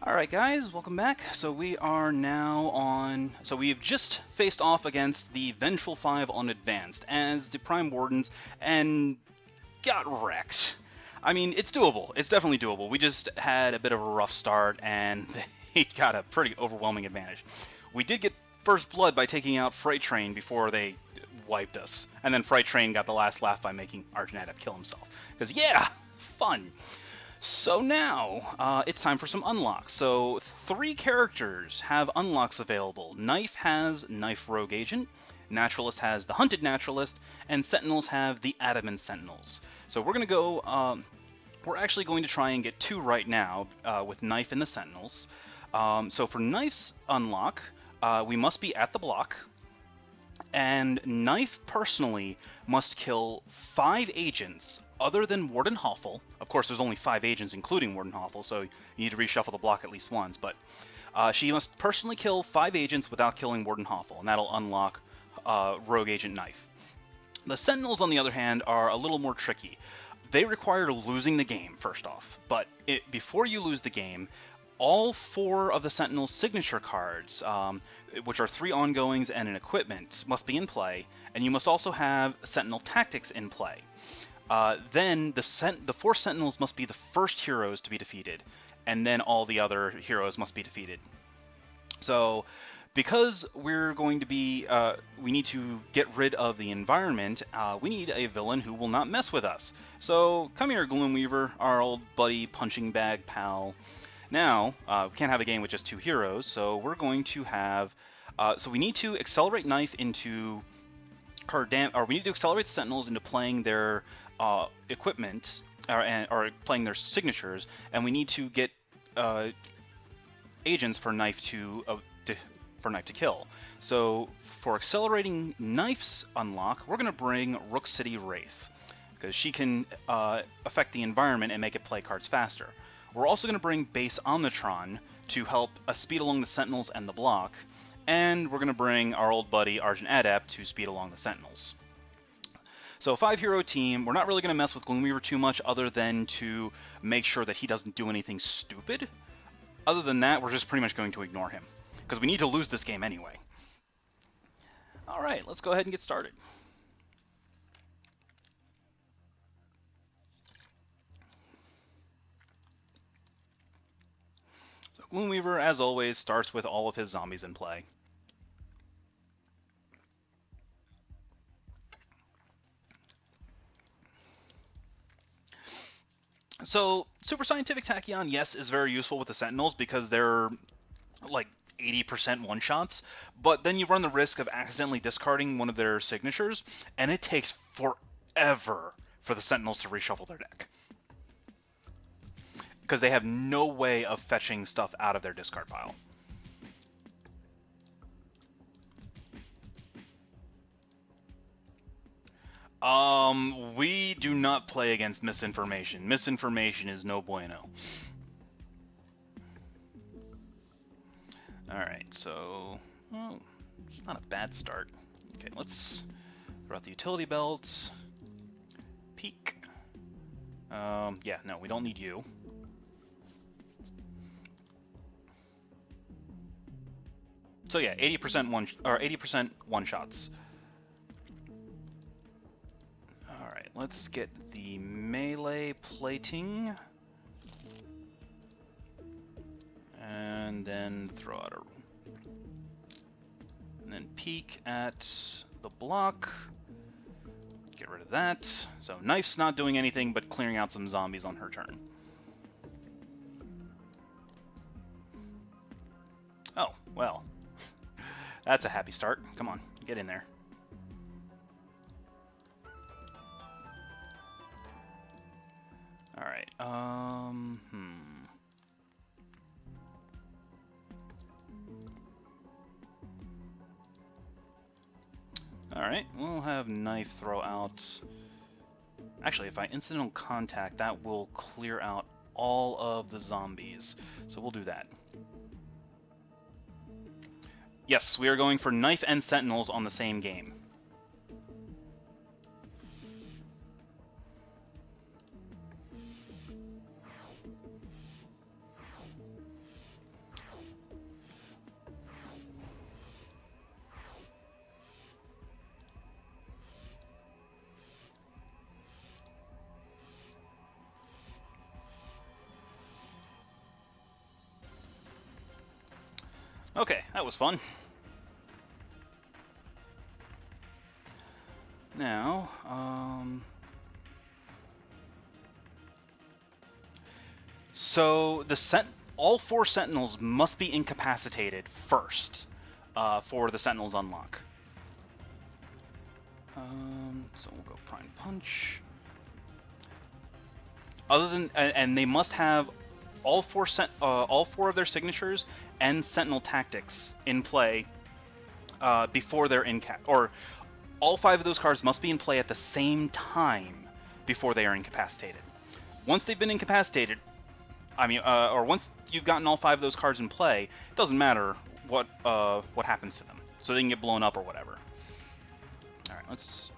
Alright guys, welcome back. So we are now on... So we have just faced off against the Vengeful 5 on Advanced as the Prime Wardens and got wrecked. I mean, it's doable. It's definitely doable. We just had a bit of a rough start and they got a pretty overwhelming advantage. We did get first blood by taking out Freight Train before they wiped us. And then Freight Train got the last laugh by making Argent Adept kill himself. Because yeah, fun! So now, it's time for some unlocks. So 3 characters have unlocks available. Knife has Knife Rogue Agent, Naturalist has the Hunted Naturalist, and Sentinels have the Adamant Sentinels. So we're going to go, we're actually going to try and get 2 right now with Knife and the Sentinels. So for Knife's unlock, we must be at the block. And Knife personally must kill 5 agents other than Warden Hoefle. Of course, there's only 5 agents, including Warden Hoefle, so you need to reshuffle the block at least once. But she must personally kill 5 agents without killing Warden Hoefle, and that'll unlock Rogue Agent Knife. The Sentinels, on the other hand, are a little more tricky. They require losing the game, first off. But before you lose the game, all 4 of the Sentinel's signature cards, which are 3 ongoings and an equipment, must be in play, and you must also have Sentinel Tactics in play. Then the 4 Sentinels must be the first heroes to be defeated, and then all the other heroes must be defeated. So, because we're going to be, we need to get rid of the environment, we need a villain who will not mess with us. So, come here, Gloomweaver, our old buddy, punching bag pal. Now, we can't have a game with just 2 heroes, so we're going to have... so we need to accelerate Knife into her or we need to accelerate the Sentinels into playing their equipment, or playing their signatures, and we need to get agents for Knife to kill. So for accelerating Knife's unlock, we're going to bring Rook City Wraith, because she can affect the environment and make it play cards faster. We're also going to bring Base Omnitron to help speed along the Sentinels and the block, and we're going to bring our old buddy Argent Adept to speed along the Sentinels. So 5-hero team, we're not really going to mess with Gloomweaver too much other than to make sure that he doesn't do anything stupid. Other than that, we're just pretty much going to ignore him, because we need to lose this game anyway. Alright, let's go ahead and get started. Gloomweaver, as always, starts with all of his zombies in play. So, Super Scientific Tachyon, yes, is very useful with the Sentinels because they're like 80% one-shots, but then you run the risk of accidentally discarding one of their signatures, and it takes forever for the Sentinels to reshuffle their deck, because they have no way of fetching stuff out of their discard pile. We do not play against misinformation. Misinformation is no bueno. Alright, so... well, it's not a bad start. Okay, let's throw out the utility belts. Peek. Yeah, no, we don't need you. So yeah, 80% one shots. All right, let's get the melee plating, and then throw out a, and then peek at the block. Get rid of that. So Knife's not doing anything but clearing out some zombies on her turn. Oh, well. That's a happy start. Come on, get in there. Alright, Alright, we'll have Knife throw out... Actually, if I incidental contact, that will clear out all of the zombies. So we'll do that. Yes, we are going for Knife and Sentinels on the same game. Okay, that was fun. Now, so all 4 Sentinels must be incapacitated first for the Sentinels unlock. So we'll go Prime Punch. And they must have all 4 of their signatures and Sentinel Tactics in play before they're or all 5 of those cards must be in play at the same time before they are incapacitated. Once they've been incapacitated, or once you've gotten all 5 of those cards in play, it doesn't matter what happens to them. So they can get blown up or whatever. All right, let's.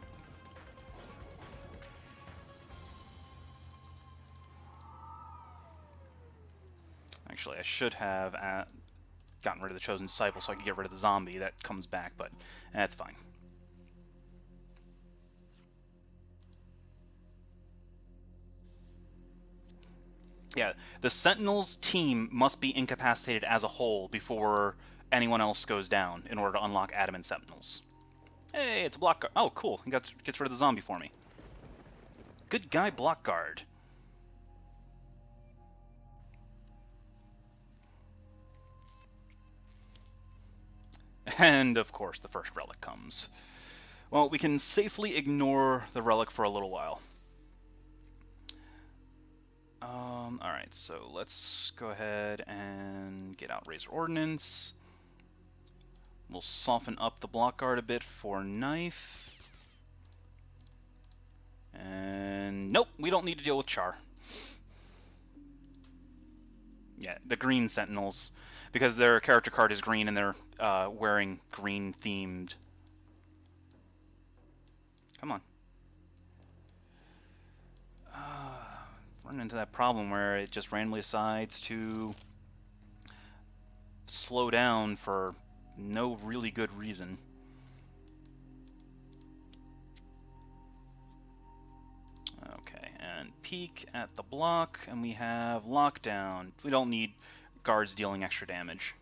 Actually, I should have gotten rid of the Chosen Disciple so I could get rid of the zombie that comes back, but that's fine. Yeah, the Sentinels team must be incapacitated as a whole before anyone else goes down in order to unlock Adamant Sentinels. Hey, it's a block guard. Oh, cool. He gets rid of the zombie for me. Good guy, block guard. And, of course, the first relic comes. Well, we can safely ignore the relic for a little while. Alright, so let's go ahead and get out Razor Ordnance. We'll soften up the block guard a bit for Knyfe. And nope, we don't need to deal with Char. Yeah, the green Sentinels, because their character card is green and they're wearing green themed. Come on. Run into that problem where it just randomly decides to slow down for no really good reason. Okay, and peek at the block, and we have lockdown. We don't need guards dealing extra damage.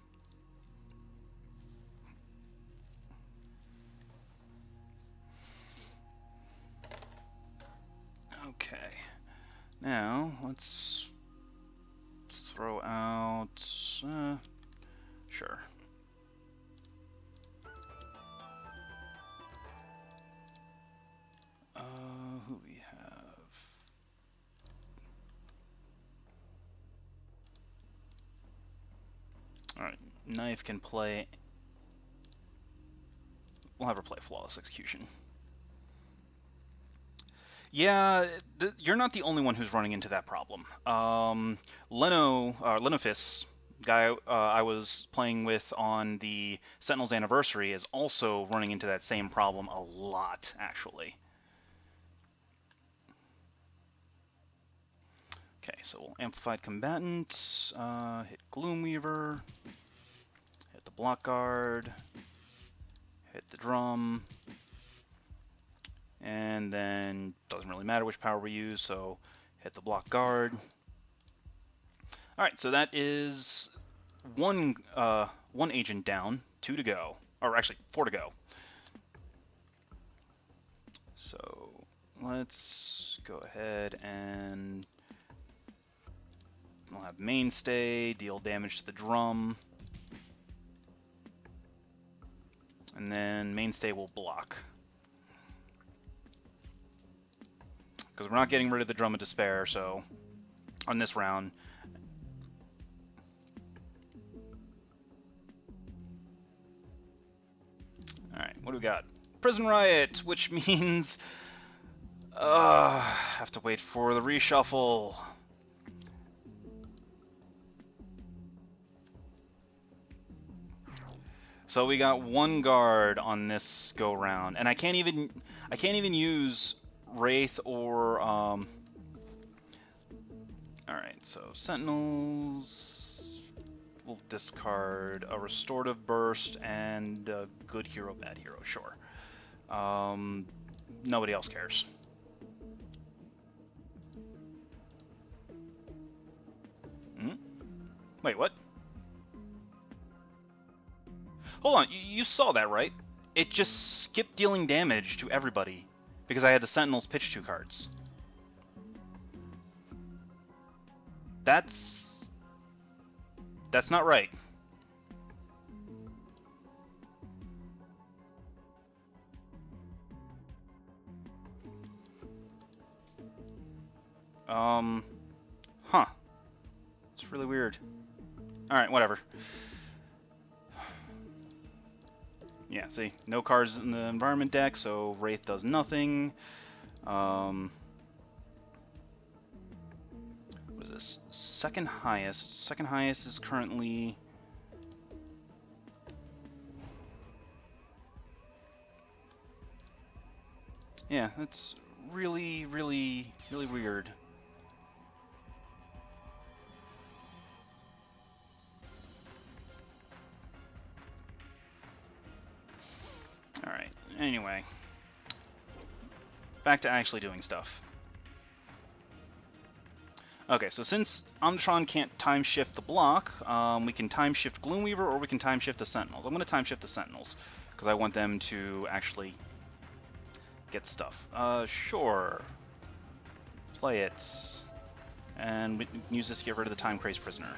Okay, now let's throw out, sure. Who we have? Alright, Knife can play. We'll have her play Flawless Execution. Yeah, you're not the only one who's running into that problem. Lenofis, guy I was playing with on the Sentinel's Anniversary, is also running into that same problem a lot, actually. Okay, so we'll Amplified Combatant, hit Gloomweaver, hit the Block Guard, hit the Drum, and then doesn't really matter which power we use, so hit the Block Guard. Alright, so that is one agent down, 2 to go. Or actually, 4 to go. So let's go ahead and we'll have Mainstay deal damage to the drum. And then Mainstay will block. Because we're not getting rid of the Drum of Despair, so on this round. Alright, what do we got? Prison Riot, which means have to wait for the reshuffle. So we got 1 guard on this go round, and I can't even use Wraith or Alright, so Sentinels will discard a Restorative Burst and a good hero, bad hero, sure. Nobody else cares. Wait, what? hold on, you saw that, right? It just skipped dealing damage to everybody because I had the Sentinels pitch 2 cards. That's not right. Huh. It's really weird. Alright, whatever. Yeah, see, no cards in the environment deck, so Wraith does nothing. What is this? Second highest. Second highest is currently... Yeah, that's really, really, really weird. Alright, anyway. Back to actually doing stuff. Okay, so since Omnitron can't time shift the block, we can time shift Gloomweaver or we can time shift the Sentinels. I'm going to time shift the Sentinels, because I want them to actually get stuff. Sure. Play it. And we can use this to get rid of the time-crazed prisoner.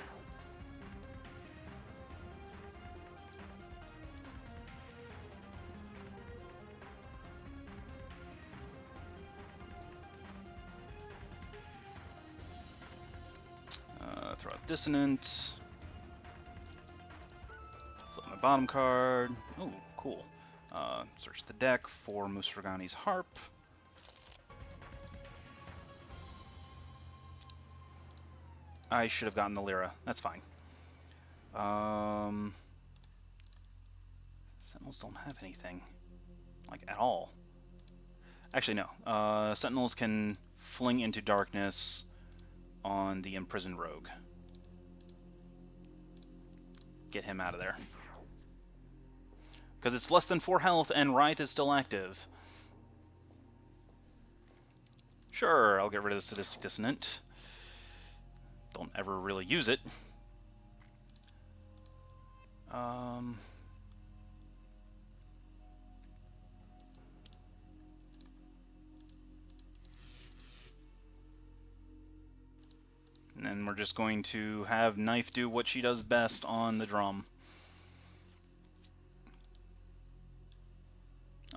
Throw out Dissonant. Flip my bottom card. Oh, cool. Search the deck for Musragani's Harp. I should have gotten the Lyra. That's fine. Sentinels don't have anything. Like, at all. Actually, no. Sentinels can fling into darkness on the Imprisoned Rogue. Get him out of there. Because it's less than 4 health and Wraith is still active. Sure, I'll get rid of the Sadistic Dissonant. Don't ever really use it. And then we're just going to have Knife do what she does best on the drum.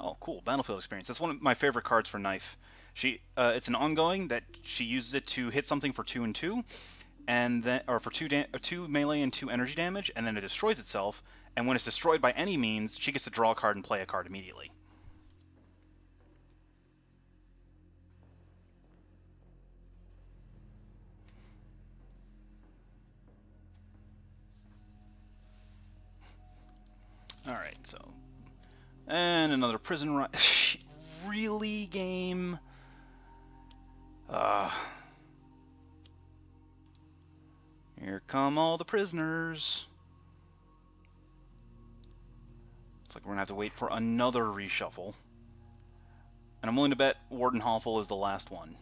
Oh, cool. Battlefield experience. That's one of my favorite cards for Knife. It's an ongoing that she uses it to hit something for 2 and 2, and then, or for 2 melee and 2 energy damage, and then it destroys itself. And when it's destroyed by any means, she gets to draw a card and play a card immediately. Alright, so... And another prison run. Really, game? Here come all the prisoners. Looks like we're gonna have to wait for another reshuffle. And I'm willing to bet Warden Hoefle is the last one.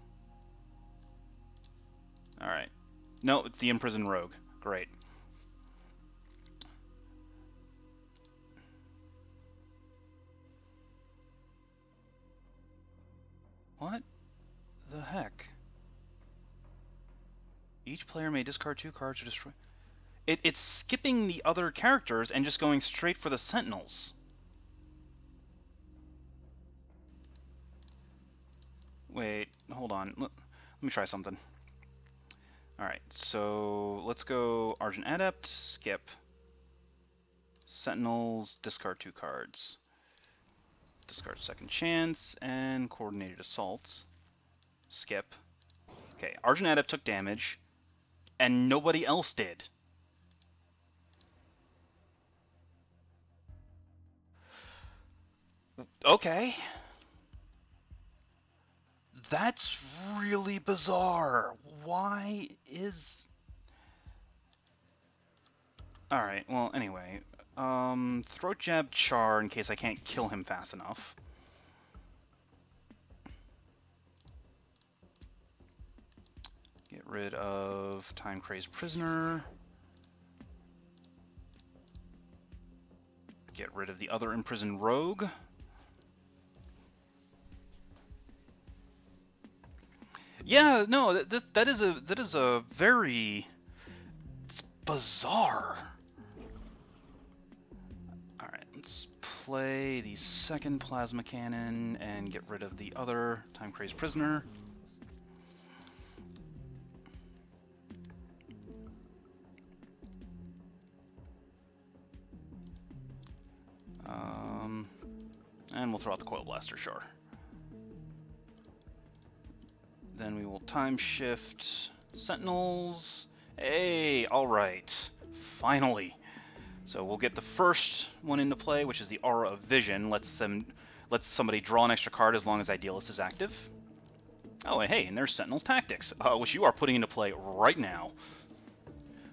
Alright. No, it's the Imprisoned Rogue. Great. What the heck? Each player may discard 2 cards to destroy... It's skipping the other characters and just going straight for the Sentinels. Wait, hold on. Let me try something. Alright, so let's go Argent Adept, skip. Sentinels, discard 2 cards. Discard Second Chance, and Coordinated Assault. Skip. Okay, Argent Adept took damage, and nobody else did. Okay. That's really bizarre. Why is... Alright, well, anyway. Throat Jab Char in case I can't kill him fast enough. Get rid of Time Crazed Prisoner. Get rid of the other imprisoned rogue. Yeah, no, that is a very bizarre. All right, let's play the second plasma cannon and get rid of the other time-crazed prisoner. And we'll throw out the coil blaster, sure. Then we will time shift Sentinels. Hey, all right, finally. So we'll get the first one into play, which is the Aura of Vision. Lets somebody draw an extra card as long as Idealist is active. Oh, hey, and there's Sentinel Tactics, which you are putting into play right now.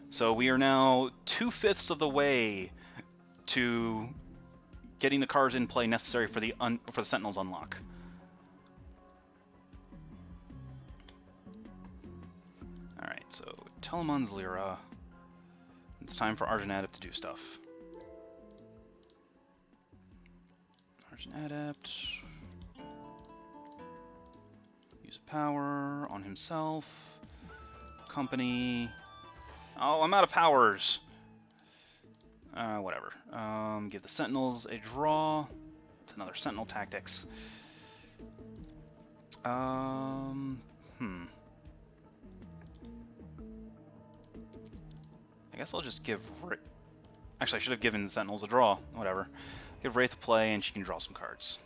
So we are now 2/5 of the way to getting the cards in play necessary for the Sentinels unlock. All right, so Telemon's Lyra. It's time for Argent Adept to do stuff. Argent Adept. Use power on himself. Company. Oh, I'm out of powers. Whatever. Give the Sentinels a draw. It's another Sentinel Tactics. I guess I'll just give... Actually, I should have given the Sentinels a draw. Whatever. Give Wraith a play, and she can draw some cards.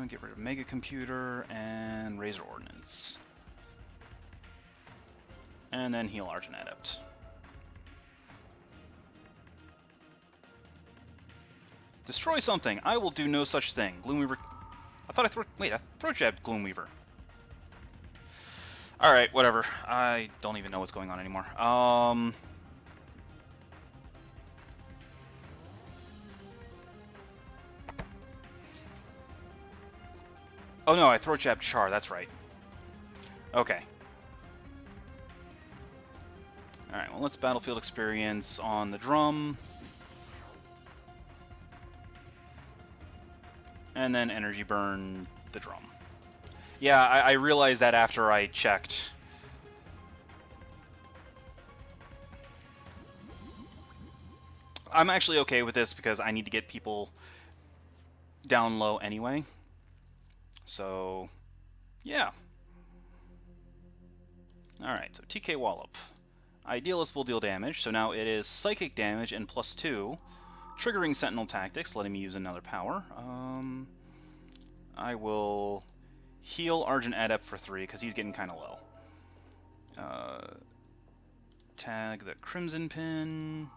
Get rid of Mega Computer and Razor Ordnance. And then heal Argent Adept. Destroy something! I will do no such thing. Gloomweaver... I thought I throat jabbed Gloomweaver. Alright, whatever. I don't even know what's going on anymore. Oh no, I throat jabbed Char, that's right. Okay. Alright, well let's Battlefield Experience on the drum. And then Energy Burn the drum. Yeah, I realized that after I checked. I'm actually okay with this because I need to get people down low anyway. So, yeah. Alright, so TK Wallop. Idealist will deal damage, so now it is Psychic damage and +2. Triggering Sentinel Tactics, letting me use another power. I will heal Argent Adept for 3, because he's getting kind of low. Tag the Crimson Pin,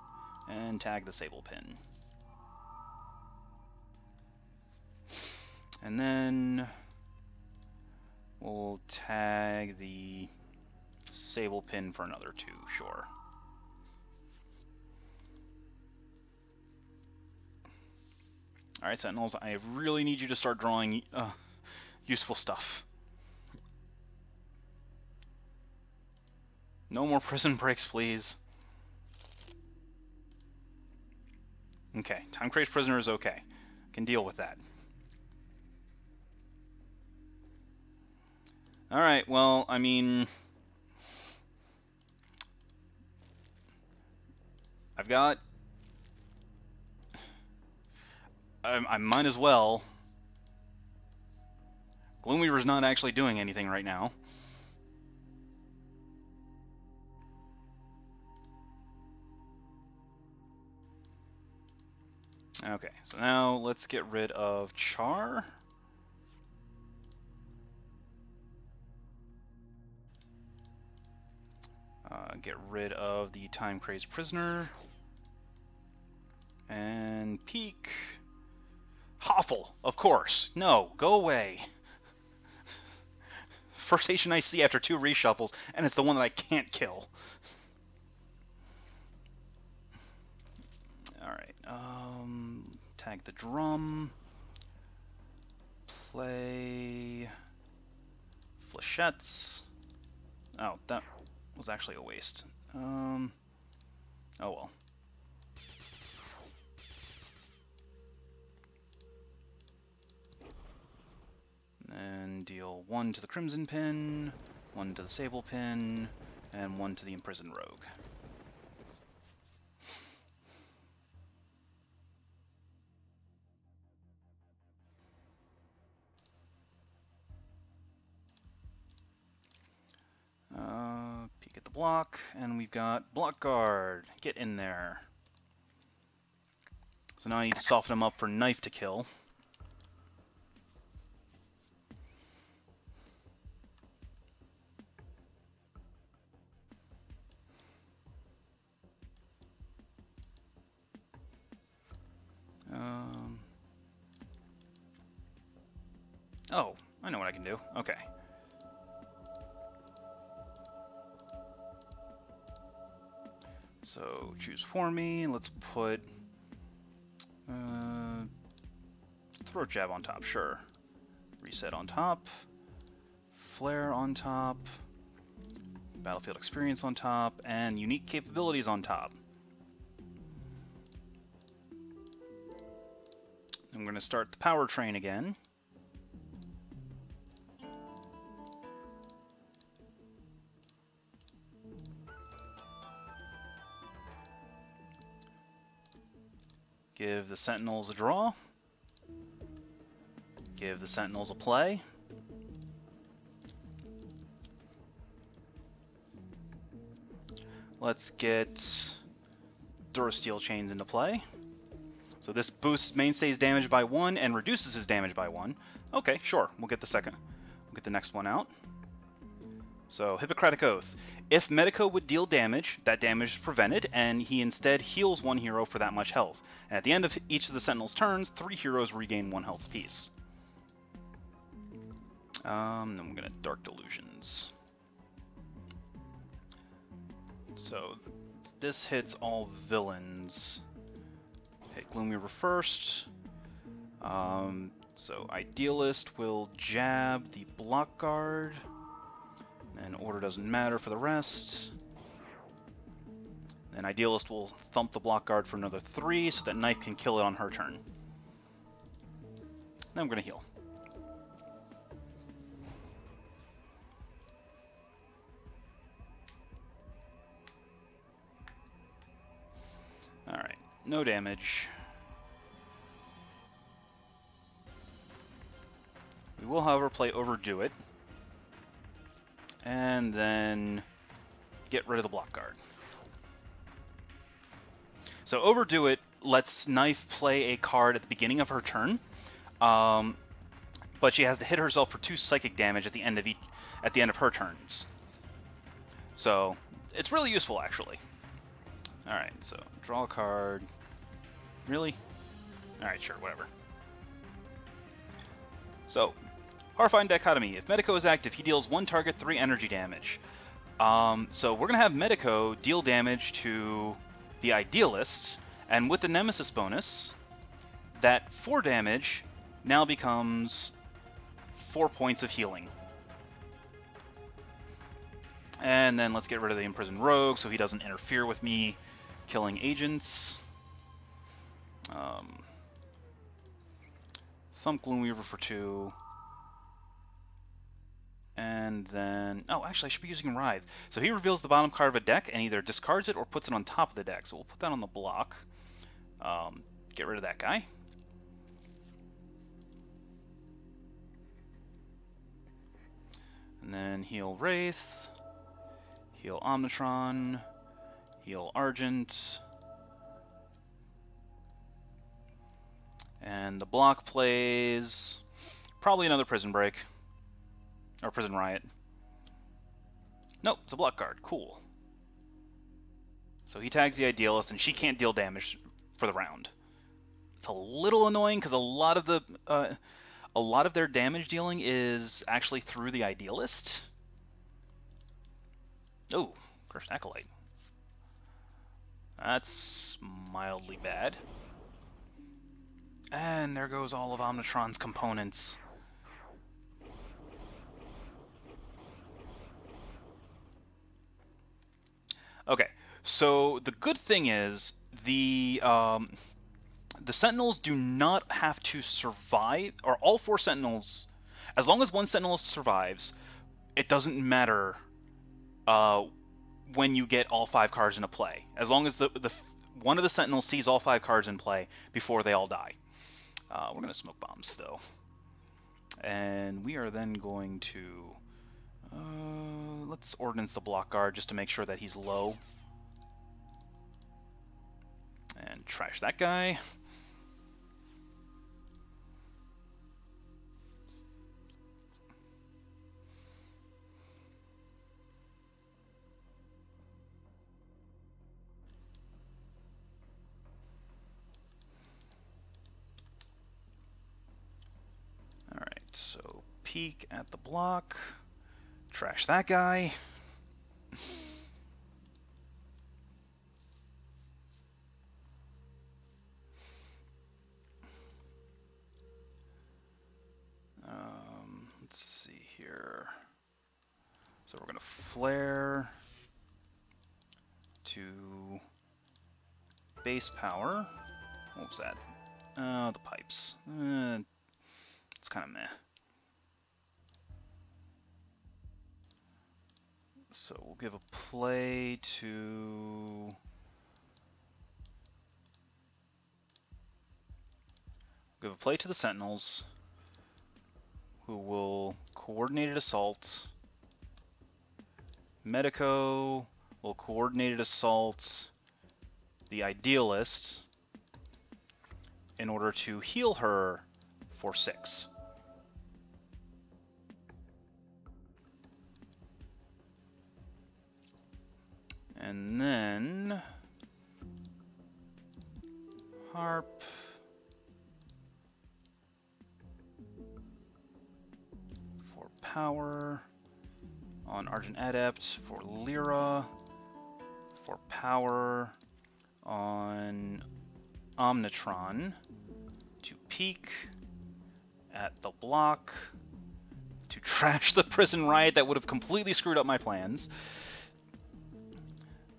and tag the Sable Pin. And then we'll tag the Sable Pin for another 2, sure. Alright, Sentinels, I really need you to start drawing useful stuff. No more prison breaks, please. Okay, time-crazed prisoner is okay. Can deal with that. Alright, well, I mean... I've got... I might as well. Gloomweaver's not actually doing anything right now. Okay, so now let's get rid of Char. Get rid of the time-crazed prisoner. And peek. Hoefle, of course. No, go away. First Haitian I see after 2 reshuffles, and it's the one that I can't kill. Alright, tag the drum. play flechettes. Oh, that was actually a waste. Oh well. And deal 1 to the Crimson Pin, 1 to the Sable Pin, and 1 to the Imprisoned Rogue. Peek at the block, and we've got Block Guard. Get in there. So now I need to soften him up for Knife to kill. Oh, I know what I can do. Okay. So choose for me. Let's put throat jab on top. Sure. Reset on top. Flare on top. Battlefield experience on top, and unique capabilities on top. I'm going to start the power train again. Give the Sentinels a draw. Give the Sentinels a play. Let's get Durasteel Chains into play. So this boosts Mainstay's damage by 1 and reduces his damage by 1. Okay, sure. We'll get the next one out. So Hippocratic Oath. If Medico would deal damage, that damage is prevented, and he instead heals 1 hero for that much health. And at the end of each of the Sentinels' turns, 3 heroes regain 1 health apiece. Then we're gonna Dark Delusions. So this hits all villains. Hit Gloomweaver first. So Idealist will jab the Block Guard, and order doesn't matter for the rest. And Idealist will thump the Block Guard for another 3, so that Knife can kill it on her turn. Then I'm gonna heal. Alright, no damage. We will, however, play Overdo It. And then get rid of the Block Guard. So Overdo It lets Knife play a card at the beginning of her turn, but she has to hit herself for 2 psychic damage at the end of her turns. So it's really useful, actually. All right, so draw a card. Really? All right, sure, whatever. So, Horrifying Dichotomy. If Medico is active, he deals 1 target 3 energy damage. So we're gonna have Medico deal damage to the Idealist, and with the Nemesis bonus, that 4 damage now becomes 4 points of healing. And then let's get rid of the Imprisoned Rogue so he doesn't interfere with me killing agents. Thump Gloomweaver for 2. And then... oh, actually, I should be using Writhe. So he reveals the bottom card of a deck and either discards it or puts it on top of the deck. So we'll put that on the block. Get rid of that guy. And then heal Wraith. Heal Omnitron. Heal Argent. And the block plays probably another Prison Break. Or Prison Riot. Nope, it's a Block Guard. Cool. So he tags the Idealist, and she can't deal damage for the round. It's a little annoying because a lot of their damage dealing is actually through the Idealist. Oh, Cursed Acolyte. That's mildly bad. And there goes all of Omnitron's components. So the good thing is the Sentinels do not have to survive, or all 4 Sentinels, as long as one Sentinel survives, it doesn't matter when you get all 5 cards into play. As long as the one of the Sentinels sees all 5 cards in play before they all die. We're going to smoke bombs, though. And we are then going to... let's ordnance the block guard just to make sure that he's low. And trash that guy. Alright, so peek at the block. Trash that guy. Let's see here. So we're going to flare to base power. What was that? The pipes. It's kind of meh. So we'll give a play to... give a play to the Sentinels, who will coordinated assault. Medico will coordinated assault the Idealist in order to heal her for 6. And then Harp for power on Argent Adept, for Lyra for power on Omnitron, to peek at the block, to trash the prison riot that would have completely screwed up my plans.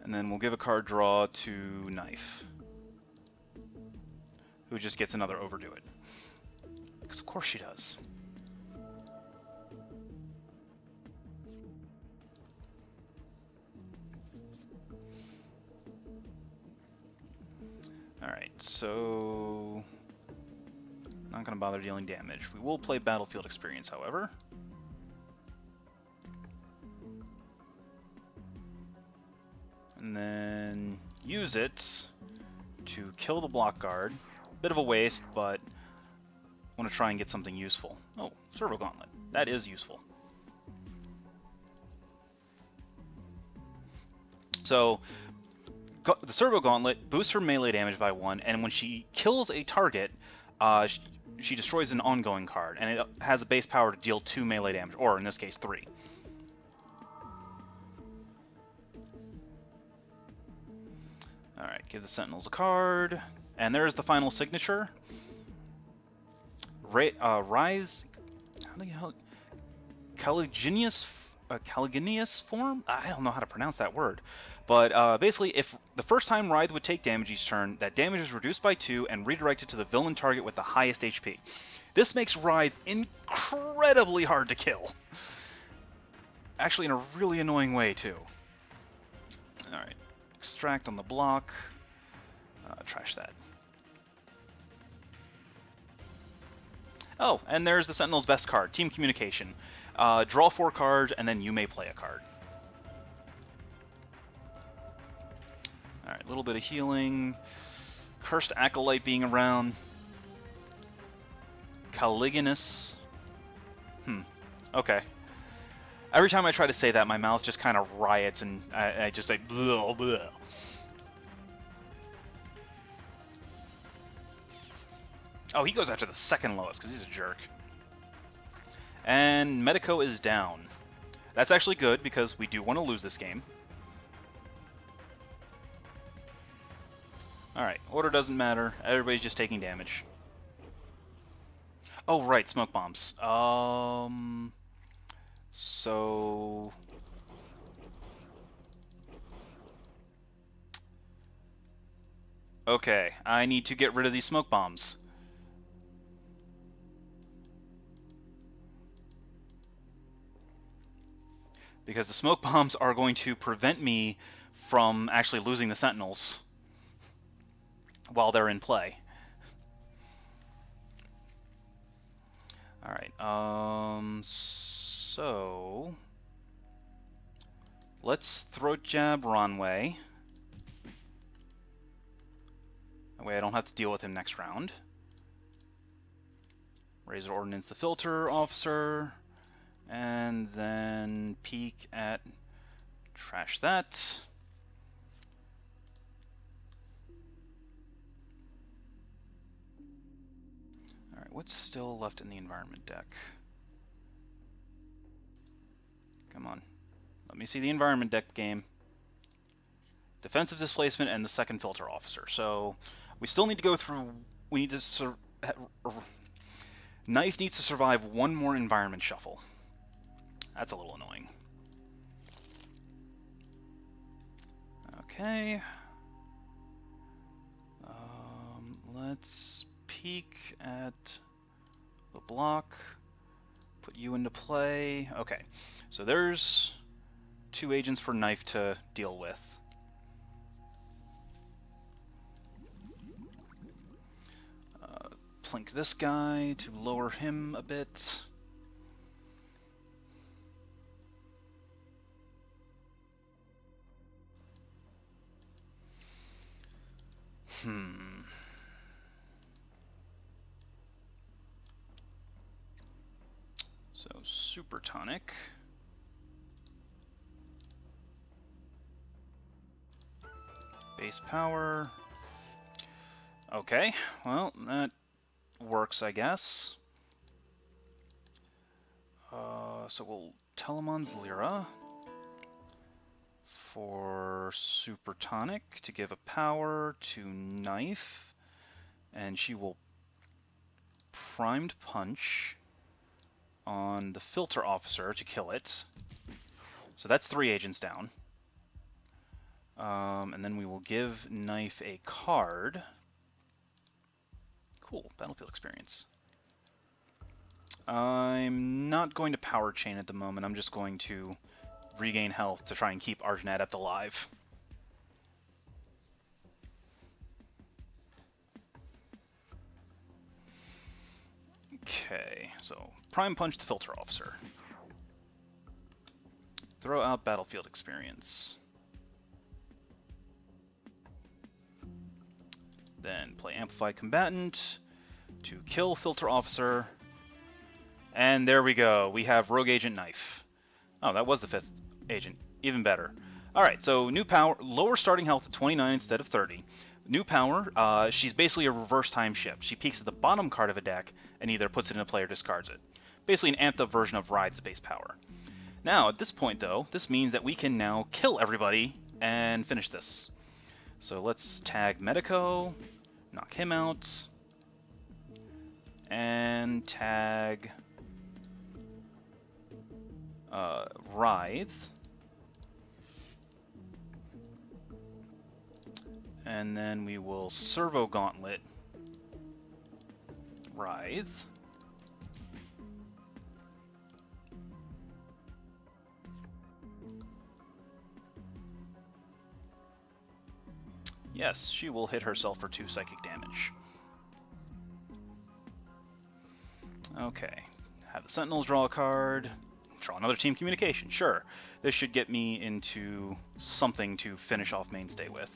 And then we'll give a card draw to Knife, who just gets another overdo it. Because of course she does. Alright, so... not going to bother dealing damage. We will play Battlefield Experience, however. And then use it to kill the block guard. Bit of a waste, but I want to try and get something useful. Oh, Servo Gauntlet. That is useful. So, the Servo Gauntlet boosts her melee damage by 1, and when she kills a target, she destroys an ongoing card, and it has a base power to deal 2 melee damage, or in this case, 3. Alright, give the Sentinels a card, and there's the final signature. Rise... how do you... Caliginius form? I don't know how to pronounce that word. But basically, if the first time Writhe would take damage each turn, that damage is reduced by 2 and redirected to the villain target with the highest HP. This makes Writhe incredibly hard to kill. Actually, in a really annoying way, too. Alright. Extract on the block. Trash that. Oh, and there's the Sentinel's best card, Team Communication. Draw 4 cards, and then you may play a card. Alright, a little bit of healing. Cursed Acolyte being around. Caliginius. Okay. Every time I try to say that, my mouth just kind of riots, and I just say, bleh, bleh. Oh, he goes after the second lowest, because he's a jerk. And Medico is down. That's actually good, because we do want to lose this game. Alright, order doesn't matter. Everybody's just taking damage. Oh, right, smoke bombs. So... Okay, I need to get rid of these smoke bombs. Because the smoke bombs are going to prevent me from actually losing the Sentinels while they're in play. Alright, so let's throat jab Ronway. That way I don't have to deal with him next round. Razor Ordnance the filter officer, and then peek at trash that. Alright, what's still left in the environment deck? Come on. Let me see the environment deck game. Defensive displacement and the second filter officer. So we still need to go through. We need to. Knife needs to survive one more environment shuffle. That's a little annoying. Okay. Let's peek at the block. Put you into play. Okay. So there's 2 agents for Knife to deal with. Plink this guy to lower him a bit. So super tonic. Base power. Okay, well, that works, I guess. So we'll Telemon's Lyra for super tonic to give a power to Knife, and she will primed punch on the filter officer to kill it. So that's 3 agents down. And then we will give Knife a card. Cool, battlefield experience. I'm not going to power chain at the moment. I'm just going to regain health to try and keep Argent Adept alive. Okay, so Prime Punch the Filter Officer. Throw out battlefield experience. Then play Amplified Combatant to kill Filter Officer. And there we go. We have Rogue Agent Knife. Oh, that was the 5th agent. Even better. Alright, so new power. Lower starting health to 29 instead of 30. New power. She's basically a reverse time shift. She peeks at the bottom card of a deck and either puts it in a play or discards it. Basically an amped up version of Ride's base power. Now, at this point, though, this means that we can now kill everybody and finish this. So let's tag Medico. Knock him out. And tag Writhe. And then we will Servo Gauntlet Writhe. Yes, she will hit herself for 2 psychic damage. Okay, have the Sentinels draw a card. Draw another team communication, sure. This should get me into something to finish off Mainstay with.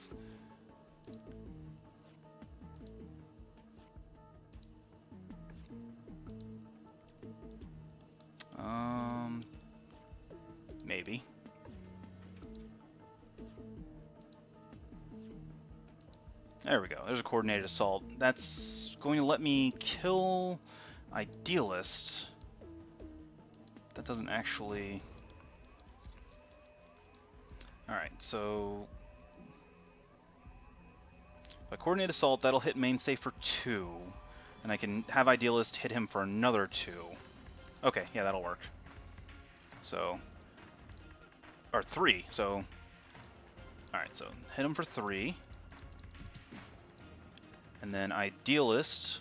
Maybe. There we go, there's a coordinated assault. That's going to let me kill Idealist. That doesn't actually... Alright, so... By coordinated assault, that'll hit Mainstay for 2. And I can have Idealist hit him for another 2. Okay, yeah, that'll work. So... Or 3, so... Alright, so hit him for 3. And then Idealist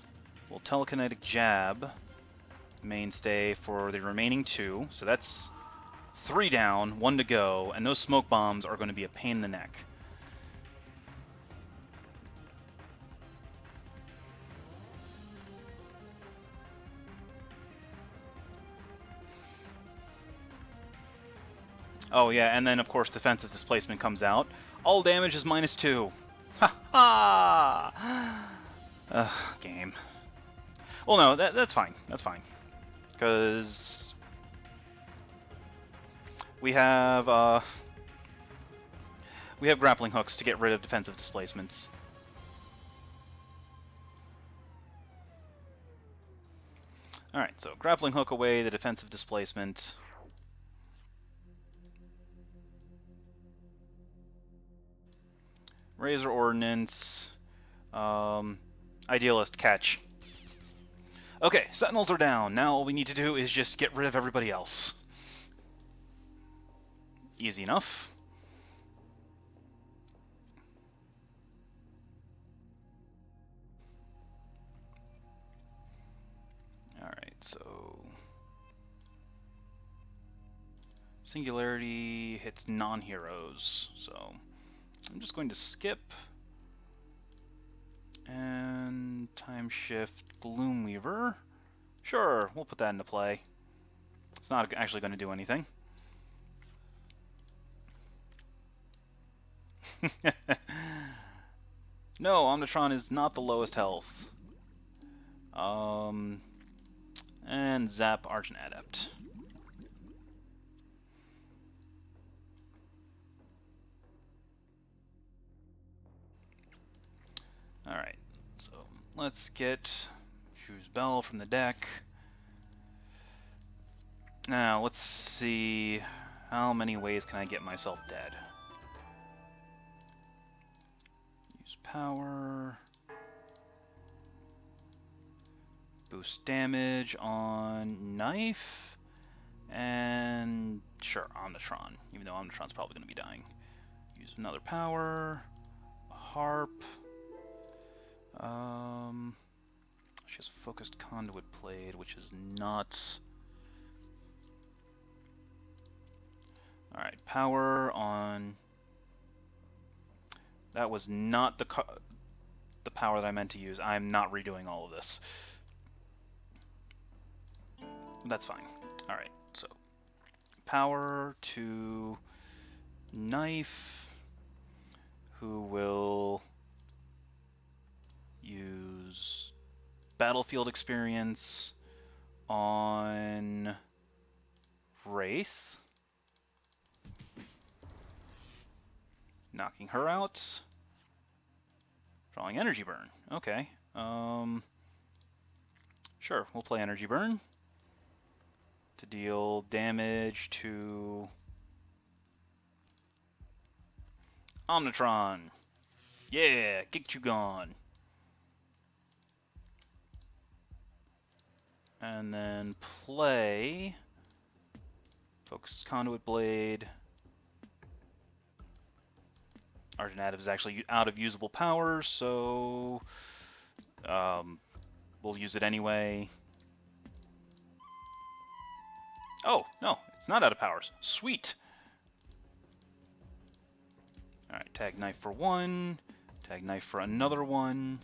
will Telekinetic Jab mainstay for the remaining 2. So that's 3 down, 1 to go, and those smoke bombs are going to be a pain in the neck. Oh yeah, and then of course defensive displacement comes out. All damage is -2. Ha ha! Game. Well, no, that's fine. That's fine, because we have grappling hooks to get rid of defensive displacements. All right, so grappling hook away the defensive displacement. Razor Ordnance. Idealist catch. Okay, Sentinels are down. Now all we need to do is just get rid of everybody else. Easy enough. Alright, so... Singularity hits non-heroes, so... I'm just going to skip... And time shift Gloomweaver. Sure, we'll put that into play. It's not actually going to do anything. No, Omnitron is not the lowest health. And zap Argent Adept. Alright, so let's get Choose Bell from the deck. Now, let's see how many ways can I get myself dead. Use power. Boost damage on Knife. And sure, Omnitron, even though Omnitron's probably going to be dying. Use another power. Harp. She has Focused Conduit Blade, which is not... Alright, power on... That was not the power that I meant to use. I'm not redoing all of this. That's fine. Alright, so... Power to... Knife, who will... use battlefield experience on Wraith, knocking her out, drawing Energy Burn. Okay, sure, we'll play Energy Burn to deal damage to Omnitron. Yeah, get you gone. And then play Focused Conduit Blade. Argent Adept is actually out of usable powers, so we'll use it anyway. Oh, no, it's not out of powers. Sweet. Alright, tag Knife for 1, tag Knife for another 1.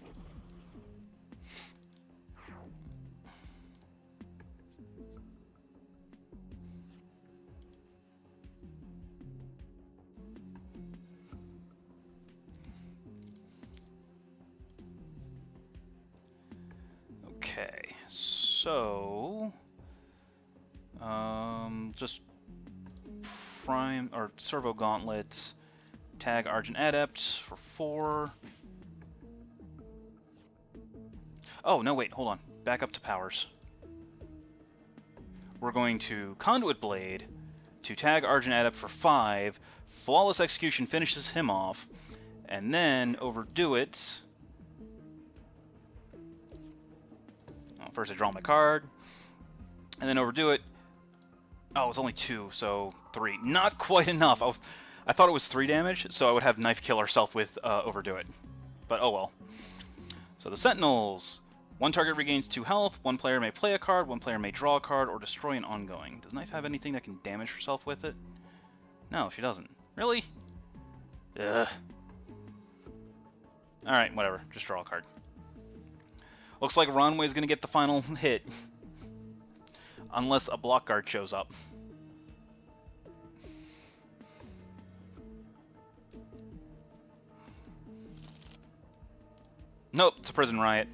Okay, so just prime or servo gauntlet, tag Argent Adept for 4. Oh no, wait, hold on. Back up to powers. We're going to Conduit Blade to tag Argent Adept for 5. Flawless Execution finishes him off, and then overdo it. First I draw my card, and then overdo it. Oh, it's only 2, so 3. Not quite enough. I thought it was 3 damage, so I would have Knife kill herself with overdo it. But oh well. So the Sentinels. One target regains 2 health, one player may play a card, one player may draw a card, or destroy an ongoing. Does Knife have anything that can damage herself with it? No, she doesn't. Really? Ugh. Alright, whatever. Just draw a card. Looks like Ronway's gonna get the final hit. Unless a block guard shows up. Nope, it's a prison riot.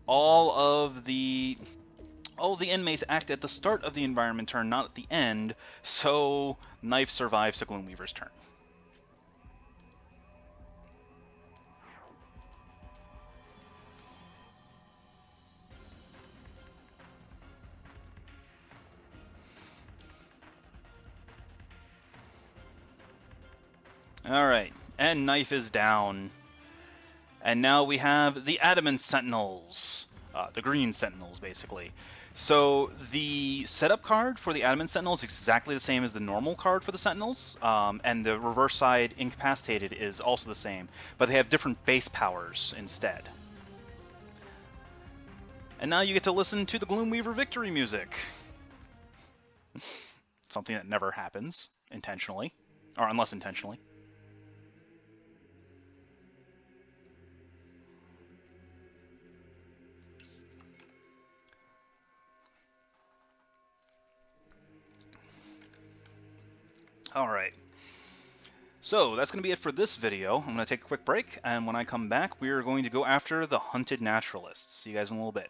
All of the inmates act at the start of the environment turn, not at the end, so Knife survives to Gloomweaver's turn. Alright, and Knife is down. And now we have the Adamant Sentinels. The green Sentinels, basically. So the setup card for the Adamant Sentinels is exactly the same as the normal card for the Sentinels, and the reverse side incapacitated is also the same, but they have different base powers instead. And now you get to listen to the Gloomweaver victory music. Something that never happens intentionally, or unless intentionally. Alright, so that's going to be it for this video. I'm going to take a quick break, and when I come back, we are going to go after the Hunted Naturalists. See you guys in a little bit.